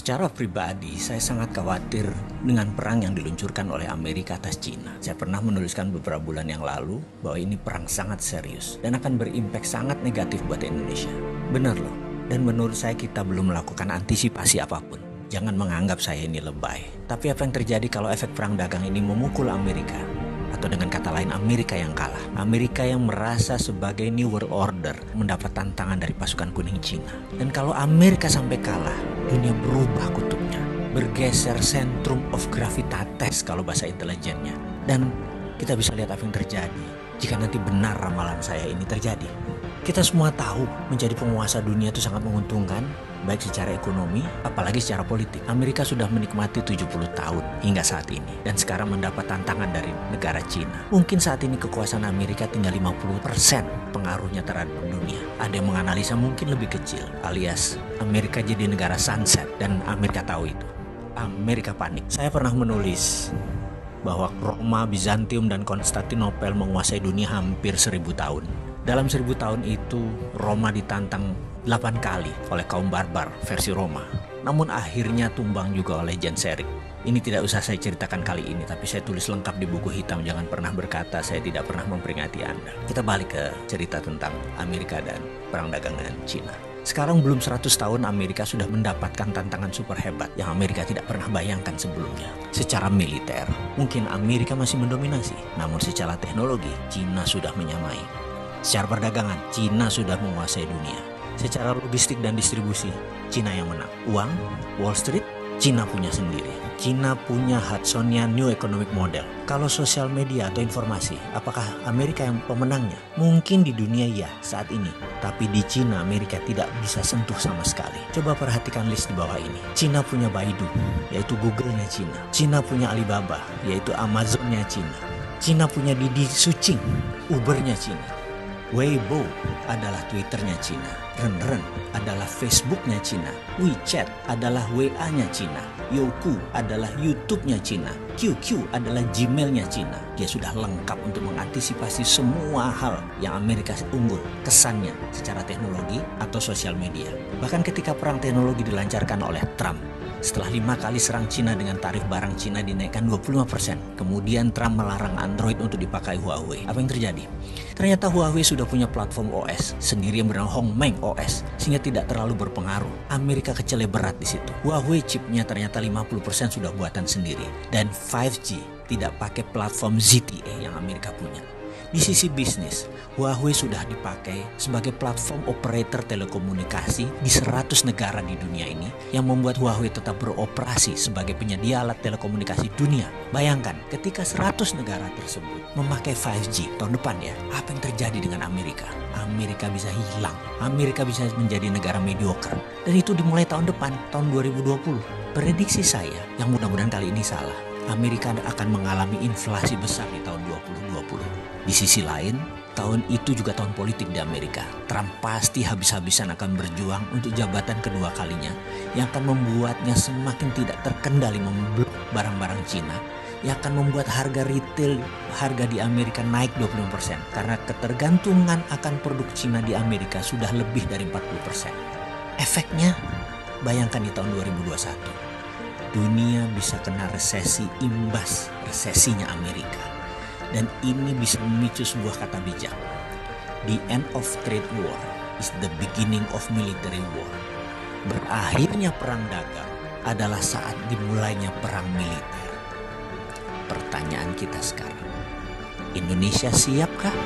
Secara pribadi, saya sangat khawatir dengan perang yang diluncurkan oleh Amerika atas Cina. Saya pernah menuliskan beberapa bulan yang lalu bahwa ini perang sangat serius dan akan berimpact sangat negatif buat Indonesia. Benar loh, dan menurut saya kita belum melakukan antisipasi apapun. Jangan menganggap saya ini lebay. Tapi apa yang terjadi kalau efek perang dagang ini memukul Amerika? Atau dengan kata lain, Amerika yang kalah. Amerika yang merasa sebagai New World Order mendapat tantangan dari pasukan kuning Cina. Dan kalau Amerika sampai kalah, dunia berubah kutubnya. Bergeser centrum of gravitatis kalau bahasa intelijennya. Dan kita bisa lihat apa yang terjadi jika nanti benar ramalan saya ini terjadi. Kita semua tahu menjadi penguasa dunia itu sangat menguntungkan, baik secara ekonomi, apalagi secara politik. Amerika sudah menikmati 70 tahun hingga saat ini, dan sekarang mendapat tantangan dari negara Cina. Mungkin saat ini kekuasaan Amerika tinggal 50% pengaruhnya terhadap dunia. Ada yang menganalisa mungkin lebih kecil, alias Amerika jadi negara sunset, dan Amerika tahu itu. Amerika panik. Saya pernah menulis bahwa Roma, Bizantium, dan Konstantinopel menguasai dunia hampir 1000 tahun. Dalam 1000 tahun itu, Roma ditantang 8 kali oleh kaum barbar versi Roma. Namun akhirnya tumbang juga oleh Genseric. Ini tidak usah saya ceritakan kali ini, tapi saya tulis lengkap di buku hitam. Jangan pernah berkata saya tidak pernah memperingati Anda. Kita balik ke cerita tentang Amerika dan perang dagang dengan Cina. Sekarang belum 100 tahun Amerika sudah mendapatkan tantangan super hebat yang Amerika tidak pernah bayangkan sebelumnya. Secara militer, mungkin Amerika masih mendominasi. Namun secara teknologi, Cina sudah menyamai. Secara perdagangan, Cina sudah menguasai dunia. Secara logistik dan distribusi, Cina yang menang. Uang, Wall Street, Cina punya sendiri. Cina punya Hudsonian New Economic Model. Kalau sosial media atau informasi, apakah Amerika yang pemenangnya? Mungkin di dunia ya saat ini. Tapi di Cina, Amerika tidak bisa sentuh sama sekali. Coba perhatikan list di bawah ini. Cina punya Baidu, yaitu Google-nya Cina. Cina punya Alibaba, yaitu Amazon-nya Cina. Cina punya Didi Sucing, Uber-nya Cina. Weibo adalah Twitter-nya Cina. Renren adalah Facebook-nya Cina. WeChat adalah WA-nya Cina. Youku adalah YouTube-nya Cina. QQ adalah Gmail-nya Cina. Dia sudah lengkap untuk mengantisipasi semua hal yang Amerika unggul kesannya secara teknologi atau sosial media. Bahkan ketika perang teknologi dilancarkan oleh Trump, setelah 5 kali serang Cina dengan tarif barang Cina dinaikkan 25%. Kemudian Trump melarang Android untuk dipakai Huawei. Apa yang terjadi? Ternyata Huawei sudah punya platform OS sendiri yang bernama Hongmeng OS, sehingga tidak terlalu berpengaruh. Amerika keceleberat di situ. Huawei chipnya ternyata 50% sudah buatan sendiri. Dan 5G tidak pakai platform ZTE yang Amerika punya. Di sisi bisnis, Huawei sudah dipakai sebagai platform operator telekomunikasi di 100 negara di dunia ini yang membuat Huawei tetap beroperasi sebagai penyedia alat telekomunikasi dunia. Bayangkan ketika 100 negara tersebut memakai 5G tahun depan ya, apa yang terjadi dengan Amerika? Amerika bisa hilang. Amerika bisa menjadi negara mediocre. Dan itu dimulai tahun depan, tahun 2020. Prediksi saya, yang mudah-mudahan kali ini salah, Amerika akan mengalami inflasi besar di tahun 2020. Di sisi lain, tahun itu juga tahun politik di Amerika. Trump pasti habis-habisan akan berjuang untuk jabatan kedua kalinya yang akan membuatnya semakin tidak terkendali memblok barang-barang Cina, yang akan membuat harga retail di Amerika naik 20% karena ketergantungan akan produk Cina di Amerika sudah lebih dari 40%. Efeknya, bayangkan di tahun 2021. Dunia bisa kena resesi imbas resesinya Amerika. Dan ini bisa memicu sebuah kata bijak. The end of trade war is the beginning of military war. Berakhirnya perang dagang adalah saat dimulainya perang militer. Pertanyaan kita sekarang, Indonesia siapkah?